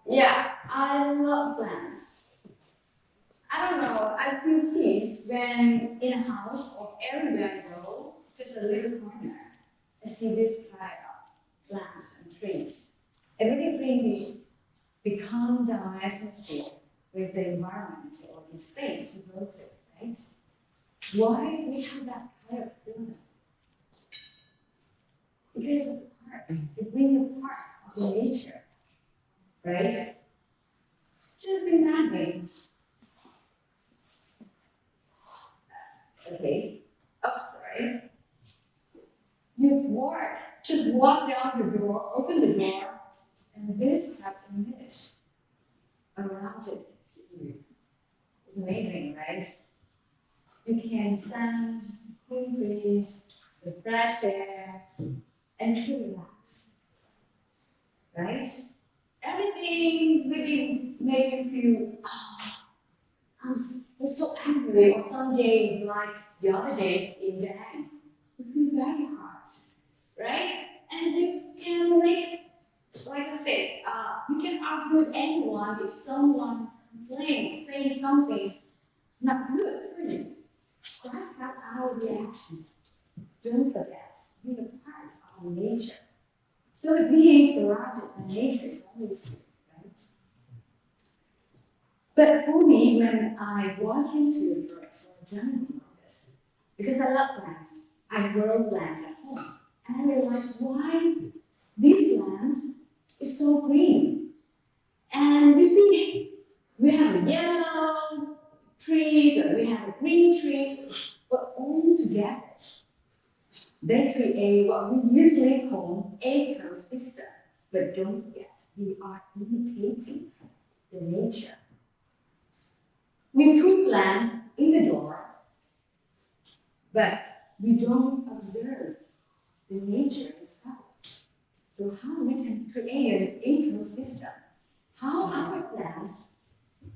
Yeah, I love plants. I don't know, I feel peace when in a house or everywhere I go, just a little corner, I see this kind of plants and trees. It really brings the calm down atmosphere with the environment or the space we go to, right? Why we have that kind of feeling? Because of the part. It brings a part of the nature, right? Just imagine. Okay. Oh, sorry. Just walk down the door, open the door, and this kind of image around it. It's amazing, right? You can sense the cool breeze, the fresh air, and truly relax, right? Everything really make you feel, oh, I'm so angry, or someday, like the other days in Danang, you feel very hard, right? And you can like I said, you can argue with anyone if someone complains, saying something not good for you. That's not our reaction. Don't forget, we are part of nature. So being surrounded by nature is always good, right? But for me, when I walk into a forest or a jungle like this, because I love plants, I grow plants at home, and I realize why these plants is so green. And you see, we have yellow trees, and we have green trees, but all together, they create what we usually call ecosystem. But don't forget, we are imitating the nature. We put plants in the door, but we don't observe the nature itself. So how we can create an ecosystem? How our plants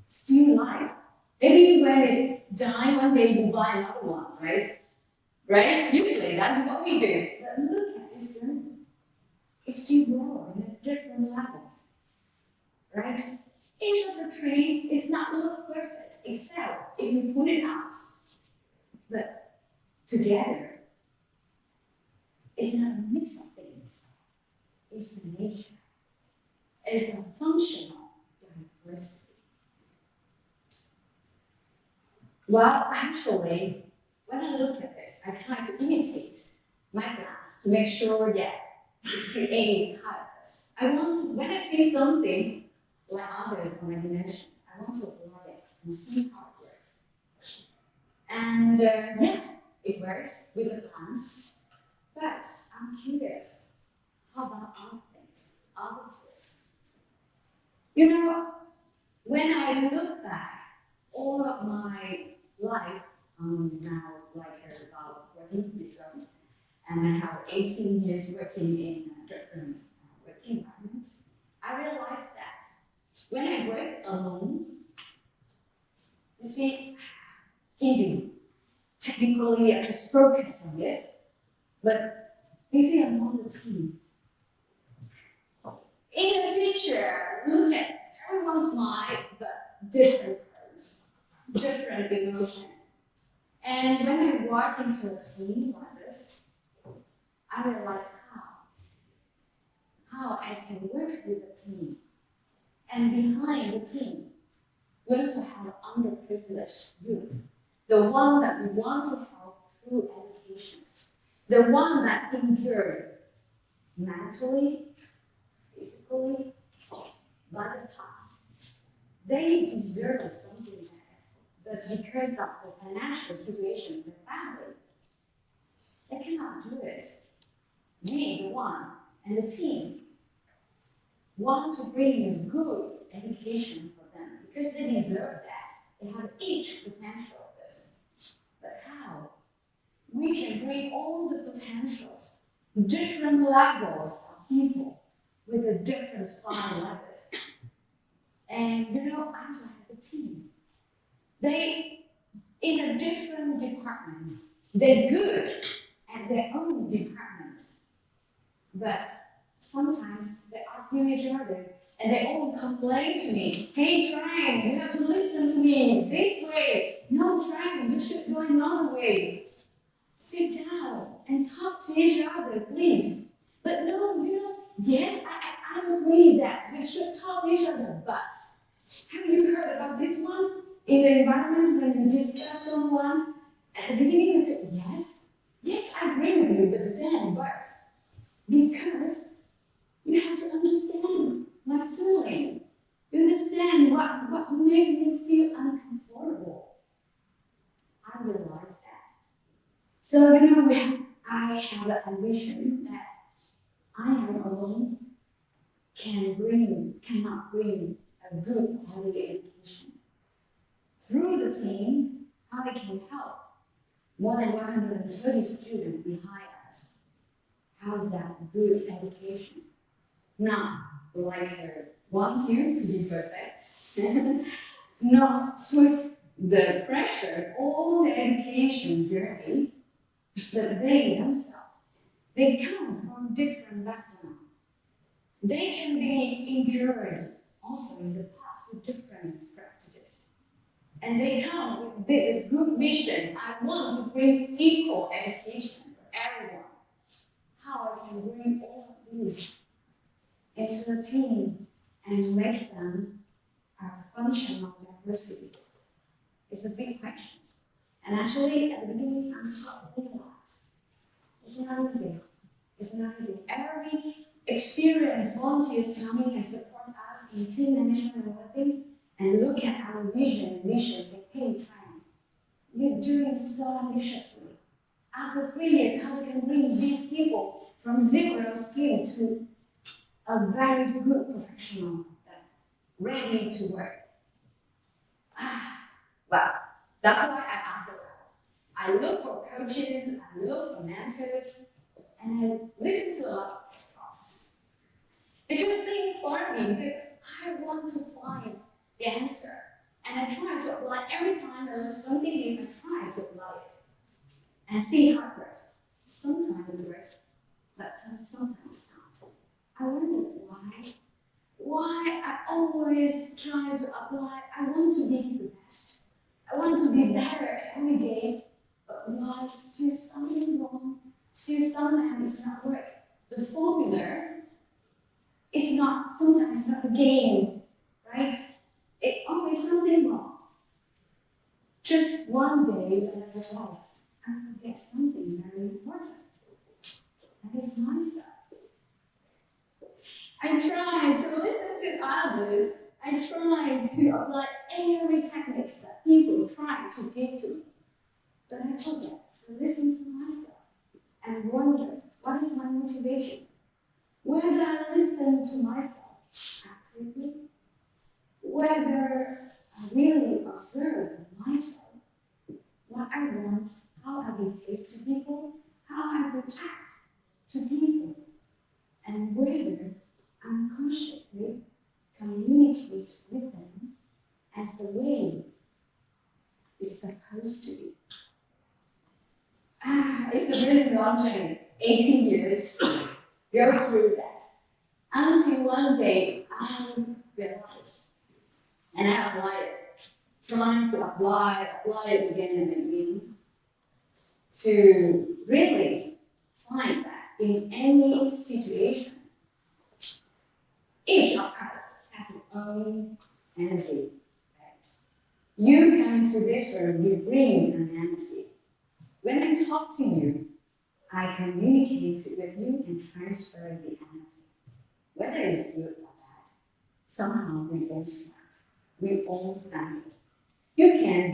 still alive? Maybe when it dies one day, we buy another one, right? Right? Usually that's what we do. But look at this journey. It's still growing at different levels, right? Each of the trees is not look perfect, except if you put it out. But together, it's not a mix of things. It's nature. It's a functional diversity. Well, actually, when I look at this, I try to imitate my plants to make sure that we create colors. When I see something like others already mentioned, I want to apply it and see how it works. And yeah, it works with the plants. But I'm curious, how about other things, other tools? You know, when I look back, all of my life, now like about 14 years old, and I have 18 years working in different working environments, I realized that when I work alone, you see, easy. Technically, I just focus on it, but easy among the team. In the picture, look at everyone's smile, but different curves, different emotion. And when I walk into a team like this, I realize how I can work with a team. And behind the team, we also have underprivileged youth, the one that we want to help through education, the one that injured mentally, physically, by the past. They deserve something better, but because of the financial situation of the family, they cannot do it. We, the one, and the team, want to bring a good education for them because they deserve that. They have each potential of this. But how? We can bring all the potentials, different levels of people with a different style levels. And I also have a team. They, in a different departments, they're good at their own departments, but sometimes they argue each other and they all complain to me. Hey, Trang, you have to listen to me this way. No, Trang, you should go another way. Sit down and talk to each other, please. But no, yes, I agree that we should talk to each other, but have you heard about this one? In the environment, when you discuss someone, at the beginning you say, yes, I agree with you, but because you have to understand my feeling. You understand what made me feel uncomfortable. I realized that. So, I have an ambition that I am alone cannot bring a good quality education. Through the team, I can help more than 130 students behind us have that good education. Not like her want you to be perfect. Not put the pressure on the education journey, but they themselves. They come from different backgrounds. They can be injured also in the past with different prejudices. And they come with the good mission. I want to bring equal education for everyone. How I can bring all of these into a team and make them a functional diversity? It's a big question. And actually, at the beginning, I'm struggling a lot. It's not easy. It's not easy. Every experienced volunteers coming and support us in team management and working and look at our vision and missions. They hey, Trang, you're doing so ambitiously. After 3 years, how we can bring these people from zero skill to a very good professional ready to work. Well, that's why I ask around. I look for coaches, I look for mentors, and I listen to a lot of podcasts. Because they inspire me, because I want to find the answer. And I try to apply every time I learn something new, I try to apply it. And see how it works. Sometimes it works, but sometimes not. I wonder why I always try to apply. I want to be the best. I want to be better every day, but why still something wrong? Still sometimes it's not work. The formula is not, sometimes not the game, right? It always something wrong. Just one day when I realize I forget something very important. That is myself. I try to listen to others. I try to apply every techniques that people try to give to me. But I forget to listen to myself and wonder what is my motivation. Whether I listen to myself actively, whether I really observe myself, what I want, how I behave to people, how I react to people, and whether unconsciously communicate with them as the way it's supposed to be. It's a really long journey, 18 years, going through that. Until one day I realized, and I applied it, trying to apply it again and again, to really find that in any situation, each of us has its own energy, right? You come into this room, you bring an energy. When I talk to you, I communicate with you and transfer the energy. Whether it's good or bad, somehow we all smart. We all sense it. You can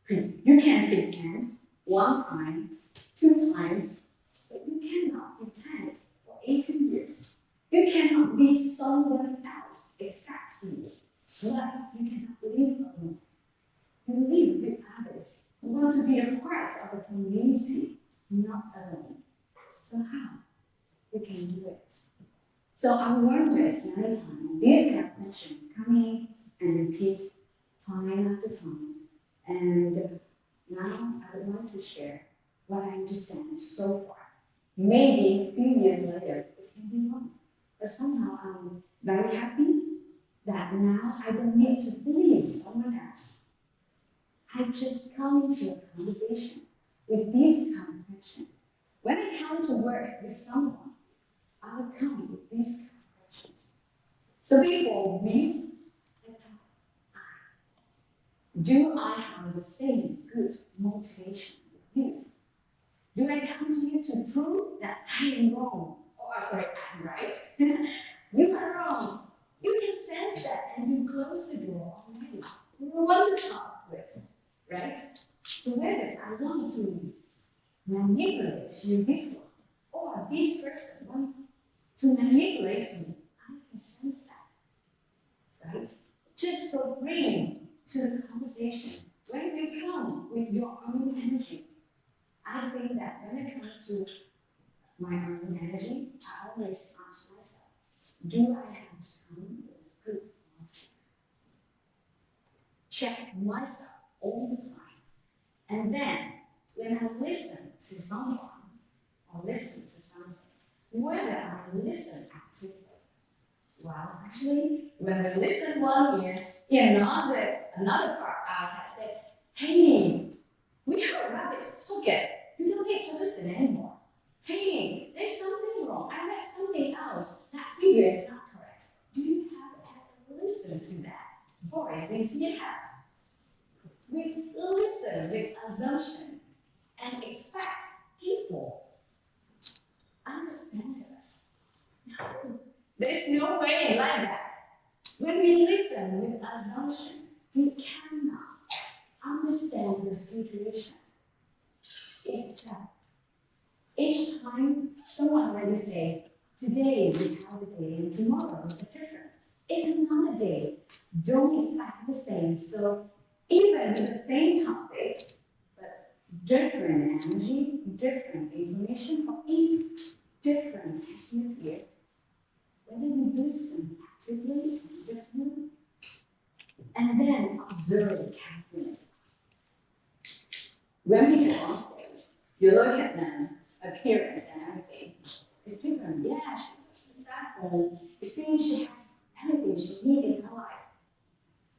pretend one time, 2 times, but you cannot pretend for 18 years. You cannot be someone else except you. Plus, you cannot live alone. You live with others. You want to be a part of a community, not alone. So how we can do it? So I wondered many times, this kind of question coming and repeat time after time. And now I would like to share what I understand so far. Maybe a few years later, it can be wrong. but somehow I'm very happy that now I don't need to please someone else. I just come into a conversation with this kind of question. When I come to work with someone, I will come with these kind of questions. So before we talk, do I have the same good motivation with you? Do I come to you to prove that I am wrong? Or sorry, I'm right? You are wrong. You can sense that and you close the door already. You don't want to talk with, right? So whether I want to manipulate you this way, or this person want to manipulate me, I can sense that, right? Just so bring to the conversation. When you come with your own energy, I think that when it comes to my own energy, I always ask myself, do I have to come with a good motive? Check myself all the time. And then, when I listen to someone or listen to something, whether I listen actively, well, actually, when we listen one ear, another part I said, hey, we heard about this, okay, you don't need to listen anymore. Hey, there's something wrong. I read something else. That figure is not correct. Do you have ever listened to that voice into your head? We listen with assumption and expect people understand us. No, there's no way like that. When we listen with assumption, we cannot understand the situation itself. Each time someone already say, today we have a day and tomorrow is different. It's another day. Don't expect the same. So even with the same topic, but different energy, different information, or even different atmosphere, whether we listen actively and differently, and then observe carefully. When people on stage, you look at them, appearance and everything, it's different. Yeah, she looks successful. You see, she has everything she needs in her life.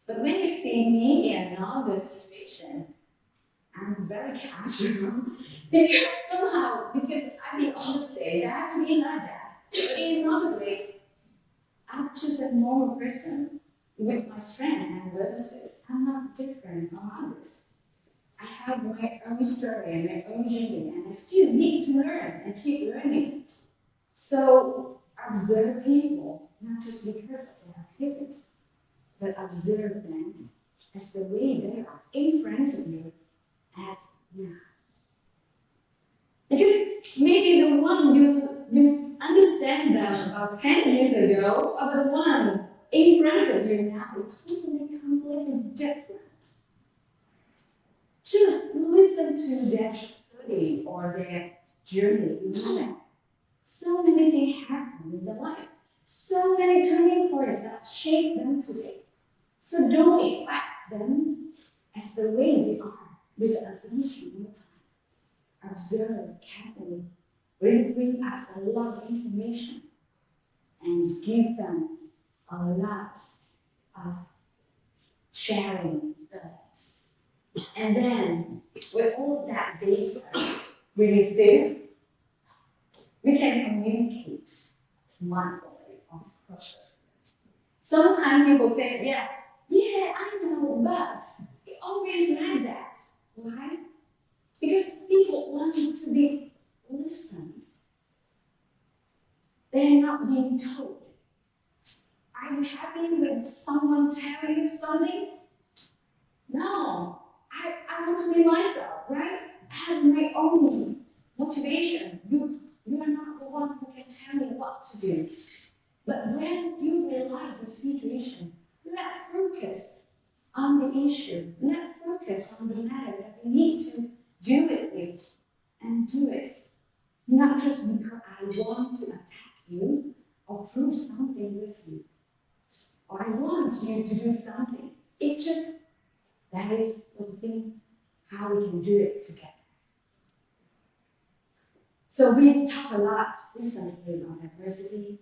But when you see me in another situation, I'm very casual because I'm on the stage, I have to be like that. But in another way, I'm just a normal person with my strength and weaknesses. I'm not different from others. I have my own story and my own journey, and I still need to learn and keep learning. So observe people, not just because of their appearance, but observe them as the way they are in front of you at now. Because maybe the one you understand them about 10 years ago, or the one in front of you now is totally completely different. Just listen to their story or their journey in life. So many things happen in their life. So many turning points that shape them today. So don't expect them as the way they are with the assumption all the time. Observe carefully. Really bring us a lot of information and give them a lot of sharing thoughts. And then, with all that data we receive, we can communicate mindfully or consciously. Sometimes people say, yeah, I know, but it always like that. Why? Because people want to be listened. They're not being told. Are you happy with someone telling you something? No. I want to be myself, right? I have my own motivation. You are not the one who can tell me what to do. But when you realize the situation, let's focus on the issue. Let's focus on the matter that we need to do it with and do it. Not just because I want to attack you or prove something with you. Or I want you to do something. It just, that is the thing, how we can do it together. So we talk a lot recently about diversity,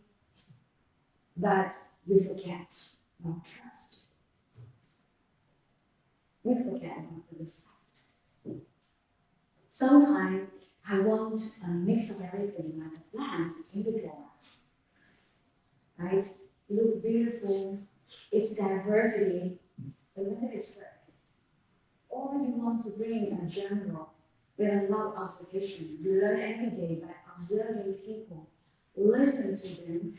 but we forget about trust. We forget about the respect. Sometimes I want a mix of everything, like the plants in the garden, right? Look beautiful, it's diversity, the weather is great. Or you want to bring a general with a lot of observation. You learn every day by observing people, listen to them,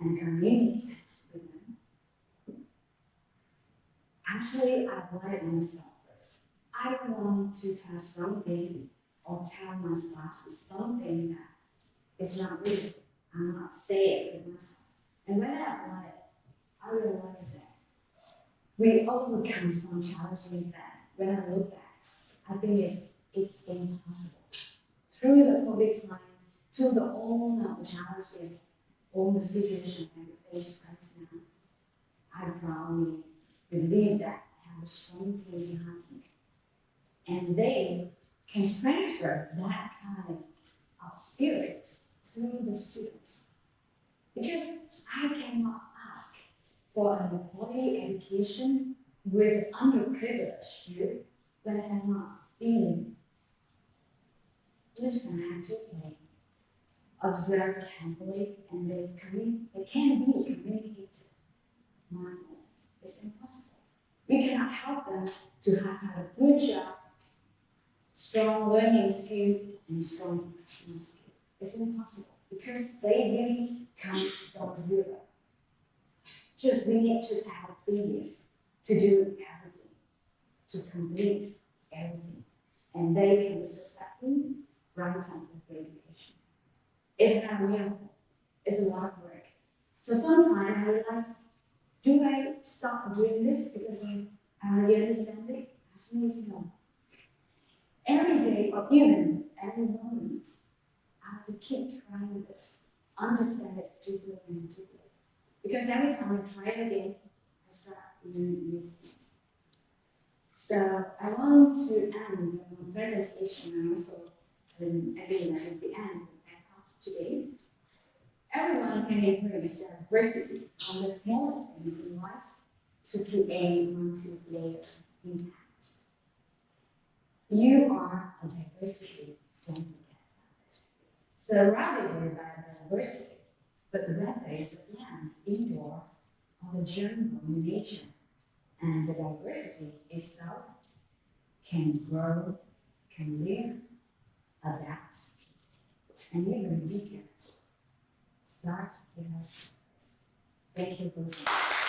and communicate with them. Actually, I like myself first. I don't want to tell something or tell my staff something that is not real. I'm not saying it myself. And when I apply it, I realize that we overcome some challenges that when I look back, I think it's impossible. Through the COVID time, to the all of the challenges, all the situations that we face right now, I proudly believe that I have a strong team behind me. And they can transfer that kind of spirit to the students. Because I cannot ask for an quality education with underprivileged youth when I have not been listen actively, observe carefully, and they can be communicated mindfully. It's impossible. We cannot help them to have had a good job, strong learning skill, and strong professional skill. It's impossible because they really come from zero. We need just to have 3 years to do everything, to complete everything, and they can be successful right after graduation. It's not real. It's a lot of work. So sometimes I realize, do I stop doing this because I already understand it? Actually, it's no. Every day, or even every moment, I have to keep trying this, understand it deeply and deeply. Because every time I try it again, I start learning new things. So I want to end my presentation and also again, that is the end of my talks today. Everyone can embrace diversity on the small things in life to create multi-layer impact. You are a diversity, don't forget about this. Surrounded by diversity, but whether it's the plants indoor or the jungle in nature, and the diversity itself can grow, can live, adapt, and even bigger. Start with us. Thank you for listening.